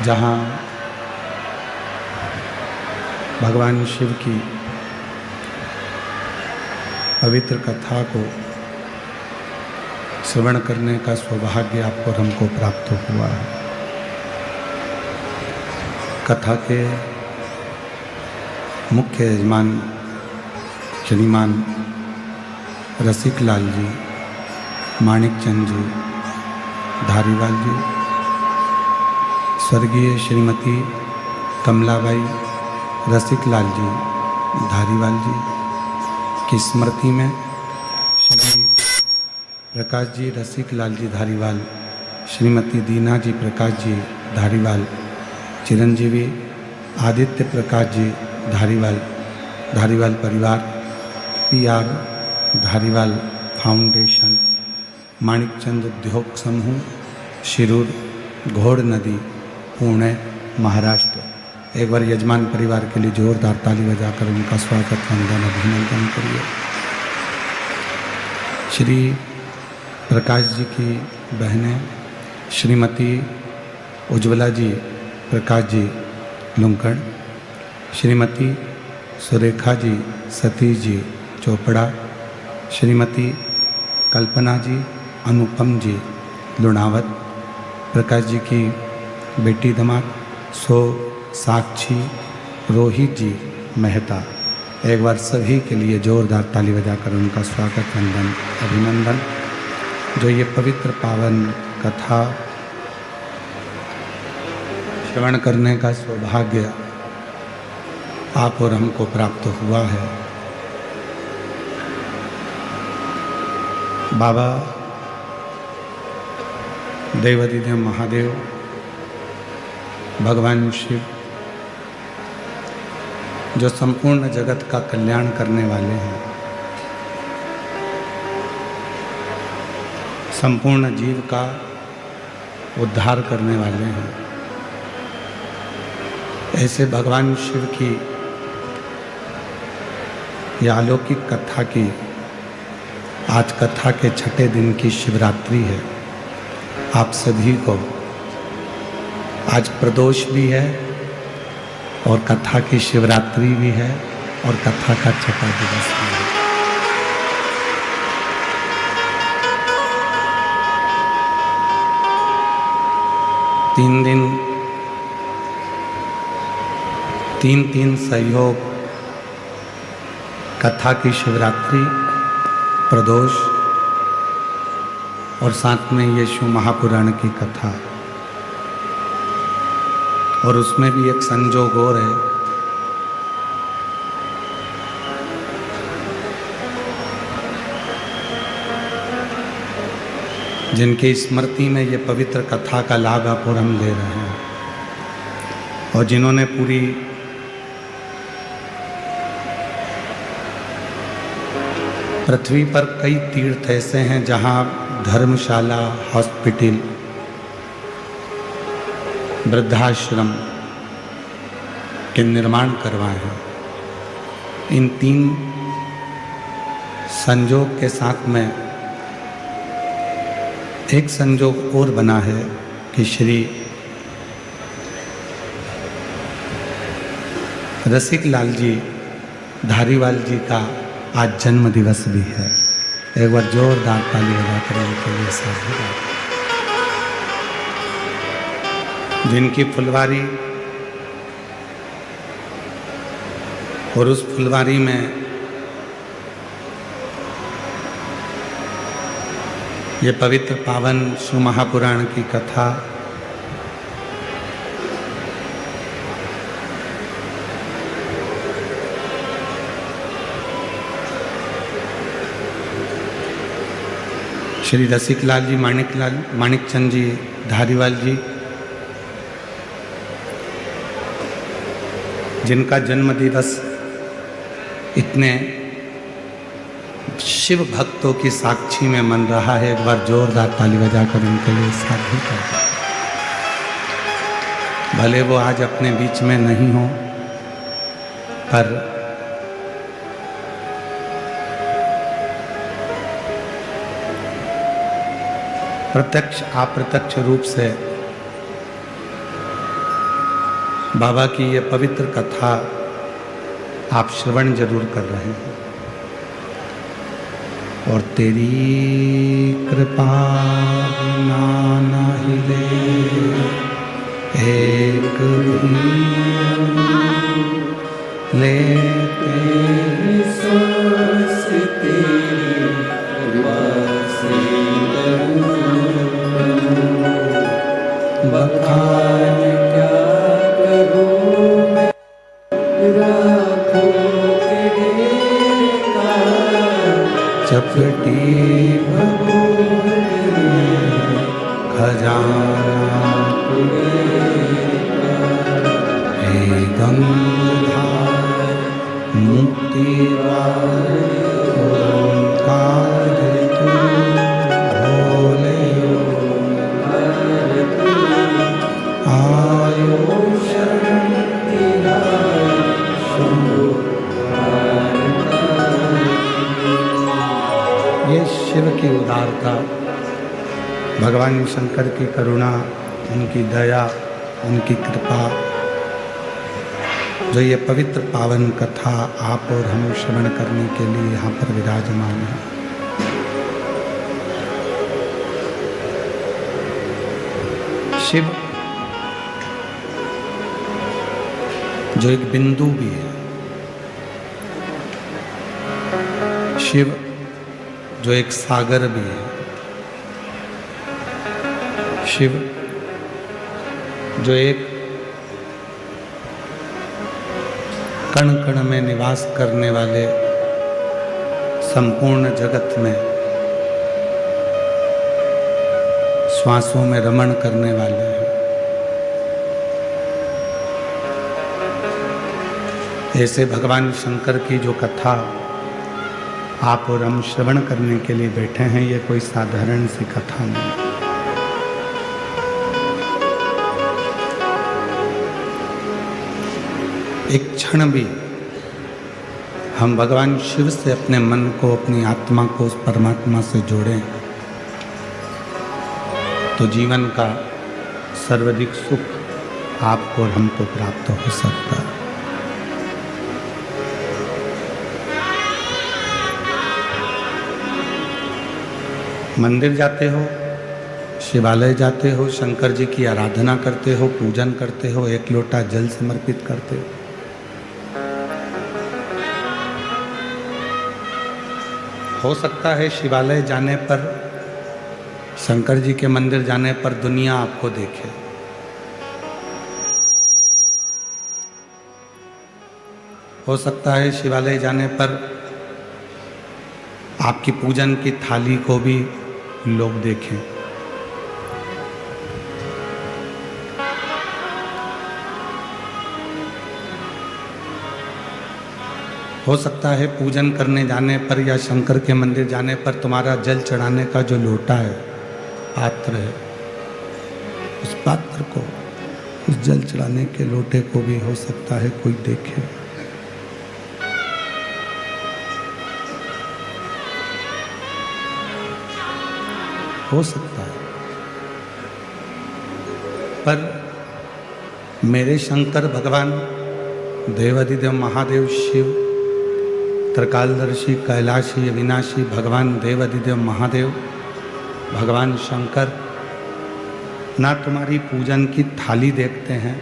जहाँ भगवान शिव की पवित्र कथा को श्रवण करने का सौभाग्य आपको और हमको प्राप्त हुआ है। कथा के मुख्य यजमान श्रीमान रसिक लाल जी, माणिक चंद जी, धारीवाल जी, स्वर्गीय श्रीमती कमलाबाई रसिक लाल जी धारीवाल जी की स्मृति में श्री प्रकाश जी रसिक लाल जी धारीवाल, श्रीमती दीना जी प्रकाश जी धारीवाल, चिरंजीवी आदित्य प्रकाश जी धारीवाल, धारीवाल परिवार, PR धारीवाल फाउंडेशन, माणिकचंद उद्योग समूह, शिरूर, घोड़ नदी, पुणे, महाराष्ट्र। एक बार यजमान परिवार के लिए जोरदार ताली बजाकर उनका स्वागत वंदन अभिनंदन करिए। श्री प्रकाश जी की बहनें श्रीमती उज्ज्वला जी प्रकाश जी लुंकड़, श्रीमती सुरेखा जी सतीश जी चोपड़ा, श्रीमती कल्पना जी अनुपम जी लुणावत, प्रकाश जी की बेटी दामाद साक्षी रोहित जी मेहता। एक बार सभी के लिए जोरदार ताली बजाकर उनका स्वागत वंदन अभिनंदन। जो ये पवित्र पावन कथा श्रवण करने का सौभाग्य आप और हमको प्राप्त हुआ है। बाबा देवाधिदेव महादेव भगवान शिव जो संपूर्ण जगत का कल्याण करने वाले हैं, संपूर्ण जीव का उद्धार करने वाले हैं, ऐसे भगवान शिव की यह अलौकिक कथा की आज कथा के छठे दिन की शिवरात्रि है। आप सभी को आज प्रदोष भी है और कथा की शिवरात्रि भी है और कथा का छठा दिवस भी है। तीन सहयोग, कथा की शिवरात्रि, प्रदोष और साथ में यीशु महापुराण की कथा। और उसमें भी एक संजोग और है, जिनकी स्मृति में ये पवित्र कथा का लाभ आप और हम ले रहे हैं, और जिन्होंने पूरी पृथ्वी पर कई तीर्थ ऐसे हैं जहाँ धर्मशाला, हॉस्पिटल, वृद्धाश्रम के निर्माण करवाए हैं। इन 3 संजोग के साथ में एक संजोग और बना है कि श्री रसिक लाल जी धारीवाल जी का आज जन्म दिवस भी है। एक बार जोरदार ताली बजाकर उनके लिए साधुवाद। जिनकी फुलवारी और उस फुलवारी में ये पवित्र पावन शिव महापुराण की कथा श्री रसिक लाल जी, माणिक चंद जी धारीवाल जी, जिनका जन्म दिवस इतने शिव भक्तों की साक्षी में मन रहा है। एक बार जोरदार ताली बजाकर उनके लिए साधु कर। भले वो आज अपने बीच में नहीं हो, पर प्रत्यक्ष अप्रत्यक्ष रूप से बाबा की ये पवित्र कथा आप श्रवण जरूर कर रहे हैं और तेरी कृपा बिना नहीं एक भी लेते सांस तेरी कृपा से बखान क्या करूं मैं राखों के ढेर का चपटी खजाना हे गंगाधार मुक्ति ओंकार तू भोले आयो शरण तेरा शंभो। ये शिव की उदारता, भगवान शंकर की करुणा, उनकी दया, उनकी कृपा, जो ये पवित्र पावन कथा आप और हम श्रवण करने के लिए यहाँ पर विराजमान है। शिव जो एक बिंदु भी है, शिव जो एक सागर भी है, शिव जो एक कण कण में निवास करने वाले संपूर्ण जगत में श्वासों में रमण करने वाले हैं, ऐसे भगवान शंकर की जो कथा आप और हम श्रवण करने के लिए बैठे हैं, ये कोई साधारण सी कथा नहीं। एक क्षण भी हम भगवान शिव से अपने मन को, अपनी आत्मा को उस परमात्मा से जोड़ें तो जीवन का सर्वाधिक सुख आपको और हमको प्राप्त हो सकता है। मंदिर जाते हो, शिवालय जाते हो, शंकर जी की आराधना करते हो, पूजन करते हो, एक लोटा जल समर्पित करते हो। हो सकता है शिवालय जाने पर, शंकर जी के मंदिर जाने पर दुनिया आपको देखे, हो सकता है शिवालय जाने पर आपकी पूजन की थाली को भी लोग देखें, हो सकता है पूजन करने जाने पर या शंकर के मंदिर जाने पर तुम्हारा जल चढ़ाने का जो लोटा है, पात्र है, उस पात्र को, उस जल चढ़ाने के लोटे को भी हो सकता है कोई देखे। हो सकता है, पर मेरे शंकर भगवान देवाधिदेव महादेव शिव, त्रिकालदर्शी, कैलाशी, अविनाशी भगवान देवाधिदेव महादेव, भगवान शंकर ना तुम्हारी पूजन की थाली देखते हैं,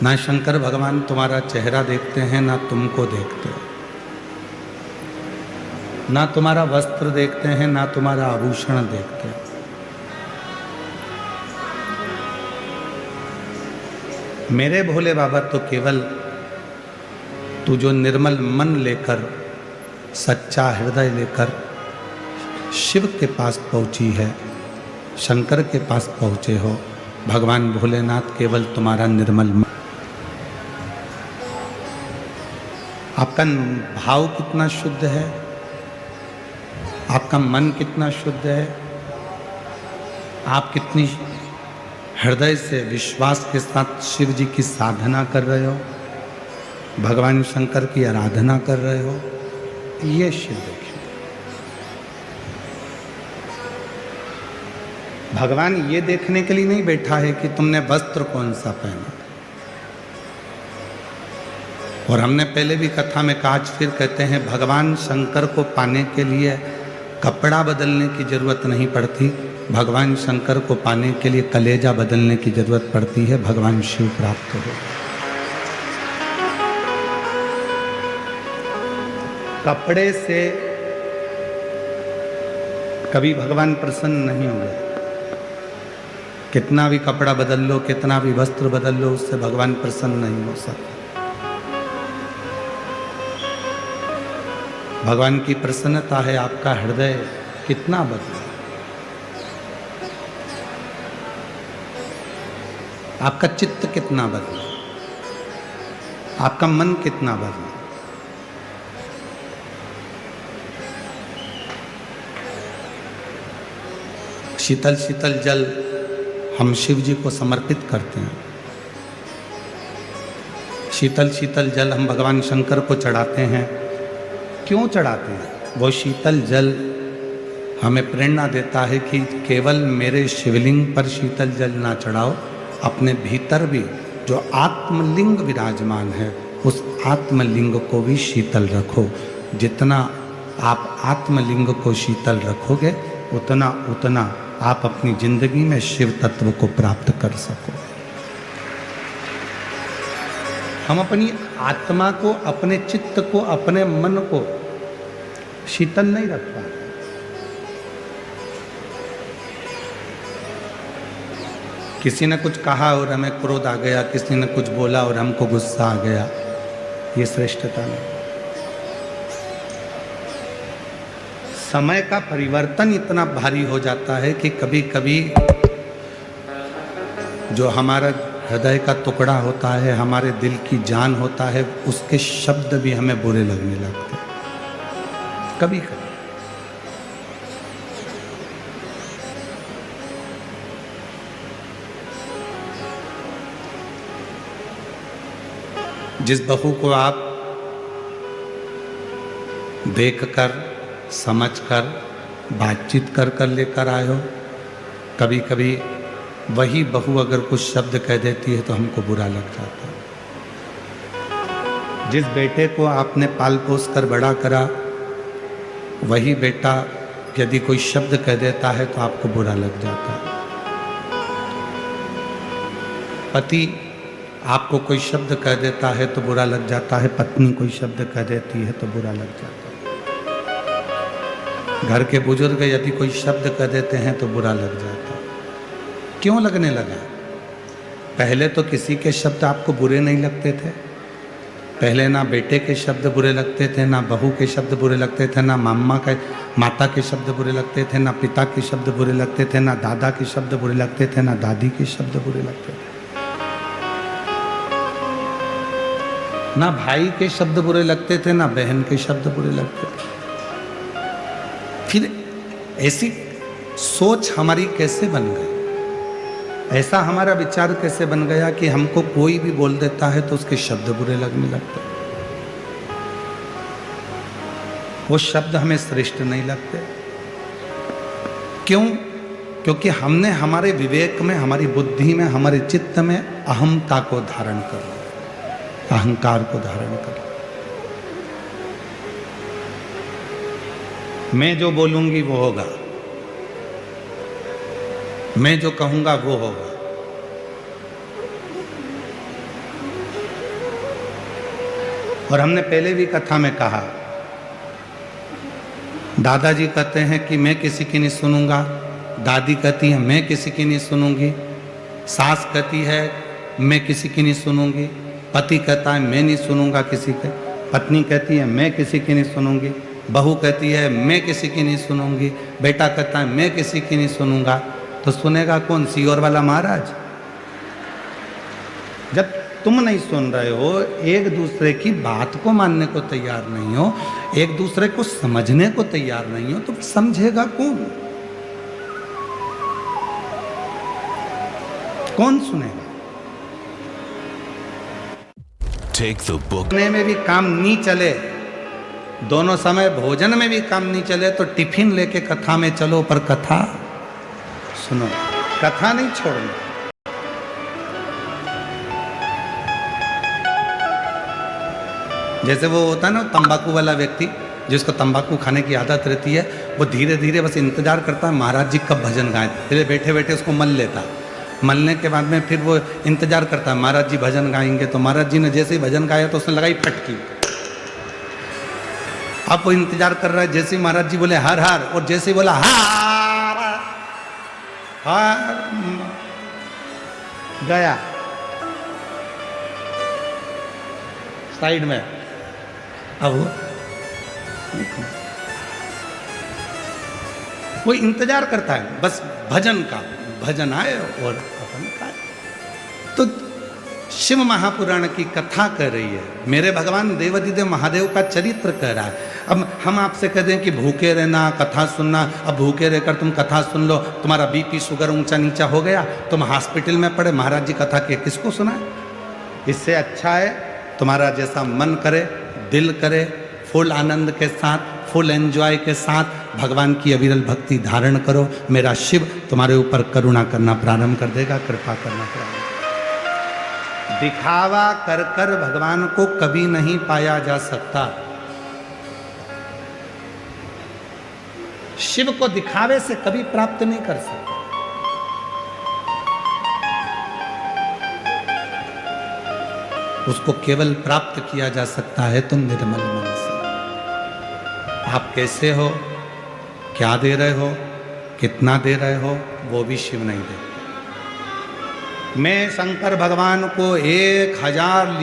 ना शंकर भगवान तुम्हारा चेहरा देखते हैं, ना तुमको देखते हैं, ना तुम्हारा वस्त्र देखते हैं, ना तुम्हारा आभूषण देखते हैं। मेरे भोले बाबा तो केवल तू जो निर्मल मन लेकर, सच्चा हृदय लेकर शिव के पास पहुंची है, शंकर के पास पहुंचे हो, भगवान भोलेनाथ केवल तुम्हारा निर्मल मन। आपका भाव कितना शुद्ध है, आपका मन कितना शुद्ध है, आप कितनी हृदय से विश्वास के साथ शिव जी की साधना कर रहे हो, भगवान शंकर की आराधना कर रहे हो, ये शिव देखिए। भगवान ये देखने के लिए नहीं बैठा है कि तुमने वस्त्र कौन सा पहना। और हमने पहले भी कथा में कहा, आज फिर कहते हैं, भगवान शंकर को पाने के लिए कपड़ा बदलने की जरूरत नहीं पड़ती, भगवान शंकर को पाने के लिए कलेजा बदलने की जरूरत पड़ती है, भगवान शिव प्राप्त हो। कपड़े से कभी भगवान प्रसन्न नहीं हुए। कितना भी कपड़ा बदल लो, कितना भी वस्त्र बदल लो, उससे भगवान प्रसन्न नहीं हो सकता। भगवान की प्रसन्नता है आपका हृदय कितना बदला, आपका चित्त कितना बदला, आपका मन कितना बदला। शीतल शीतल जल हम शिव जी को समर्पित करते हैं। शीतल शीतल जल हम भगवान शंकर को चढ़ाते हैं। क्यों चढ़ाते हैं? वो शीतल जल हमें प्रेरणा देता है कि केवल मेरे शिवलिंग पर शीतल जल ना चढ़ाओ, अपने भीतर भी जो आत्मलिंग विराजमान है उस आत्मलिंग को भी शीतल रखो। जितना आप आत्मलिंग को शीतल रखोगे उतना उतना आप अपनी जिंदगी में शिव तत्व को प्राप्त कर सको। हम अपनी आत्मा को, अपने चित्त को, अपने मन को शीतल नहीं रख पाते। किसी ने कुछ कहा और हमें क्रोध आ गया, किसी ने कुछ बोला और हमको गुस्सा आ गया, ये श्रेष्ठता नहीं। समय का परिवर्तन इतना भारी हो जाता है कि कभी कभी जो हमारा हृदय का टुकड़ा होता है, हमारे दिल की जान होता है, उसके शब्द भी हमें बुरे लगने लगते हैं कभी कभी। जिस बहू को आप देखकर, समझकर, बातचीत कर कर लेकर आए हो, कभी कभी वही बहू अगर कुछ शब्द कह देती है तो हमको बुरा लग जाता है। जिस बेटे को आपने पाल पोस कर बड़ा करा, वही बेटा यदि कोई शब्द कह देता है तो आपको बुरा लग जाता है। पति आपको कोई शब्द कह देता है तो बुरा लग जाता है, पत्नी कोई शब्द कह देती है तो बुरा लग जाता है। घर के बुजुर्ग यदि कोई शब्द कह देते हैं तो बुरा लग जाता है। क्यों लगने लगा? पहले तो किसी के शब्द आपको बुरे नहीं लगते थे। पहले ना बेटे के शब्द बुरे लगते थे, ना बहू के शब्द बुरे लगते थे, ना माता के शब्द बुरे लगते थे, ना पिता के शब्द बुरे लगते थे, ना दादा के शब्द बुरे लगते थे, ना दादी के शब्द बुरे लगते थे, ना भाई के शब्द बुरे लगते थे, ना बहन के शब्द बुरे लगते थे। फिर ऐसी सोच हमारी कैसे बन गई? ऐसा हमारा विचार कैसे बन गया कि हमको कोई भी बोल देता है तो उसके शब्द बुरे लगने लगते? वो शब्द हमें श्रेष्ठ नहीं लगते। क्यों? क्योंकि हमने हमारे विवेक में, हमारी बुद्धि में, हमारे चित्त में अहमता को धारण कर लिया, अहंकार को धारण कर लिया। मैं जो बोलूंगी वो होगा, मैं जो कहूंगा वो होगा। और हमने पहले भी कथा में कहा, दादाजी कहते हैं कि मैं किसी की नहीं सुनूंगा, दादी कहती है मैं किसी की नहीं सुनूंगी, सास कहती है मैं किसी की नहीं सुनूंगी, पति कहता है मैं नहीं सुनूंगा किसी के, पत्नी कहती है मैं किसी की नहीं सुनूंगी, बहू कहती है मैं किसी की नहीं सुनूंगी, बेटा कहता है मैं किसी की नहीं सुनूंगा। तो सुनेगा कौन? सीओर वाला महाराज। जब तुम नहीं सुन रहे हो, एक दूसरे की बात को मानने को तैयार नहीं हो, एक दूसरे को समझने को तैयार नहीं हो, तो समझेगा कौन? कौन सुनेगा? Take the book. में भी काम नहीं चले, दोनों समय भोजन में भी काम नहीं चले तो टिफिन लेके कथा में चलो, पर कथा सुनो, कथा नहीं छोड़ना। जैसे वो होता है ना तंबाकू वाला व्यक्ति, जिसको तंबाकू खाने की आदत रहती है, वो धीरे धीरे बस इंतजार करता है महाराज जी कब भजन गाएं, फिर बैठे बैठे उसको मल लेता। मलने के बाद में फिर वो इंतजार करता है महाराज जी भजन गाएंगे, तो महाराज जी ने जैसे ही भजन गाया तो उसने लगाई फटकी। अब वो इंतजार कर रहा है, जैसे ही महाराज जी बोले हर हर, और जैसे ही बोला हार हार, गया साइड में। अब वो इंतजार करता है बस भजन का, भजन आए और अपन खाए। तो शिव महापुराण की कथा कर रही है, मेरे भगवान देवाधिदेव महादेव का चरित्र कह रहा है। अब हम आपसे कह दें कि भूखे रहना, कथा सुनना, अब भूखे रहकर तुम कथा सुन लो, तुम्हारा बीपी शुगर ऊंचा नीचा हो गया, तुम हॉस्पिटल में पड़े, महाराज जी कथा के किसको सुनाए? इससे अच्छा है तुम्हारा जैसा मन करे, दिल करे, फुल आनंद के साथ, फुल एंजॉय के साथ भगवान की अविरल भक्ति धारण करो। मेरा शिव तुम्हारे ऊपर करुणा करना प्रारंभ कर देगा, कृपा करना प्रारंभ। दिखावा कर कर भगवान को कभी नहीं पाया जा सकता। शिव को दिखावे से कभी प्राप्त नहीं कर सकते। उसको केवल प्राप्त किया जा सकता है तो निर्मल मन से। आप कैसे हो, क्या दे रहे हो, कितना दे रहे हो, वो भी शिव नहीं देते। मैं शंकर भगवान को 1000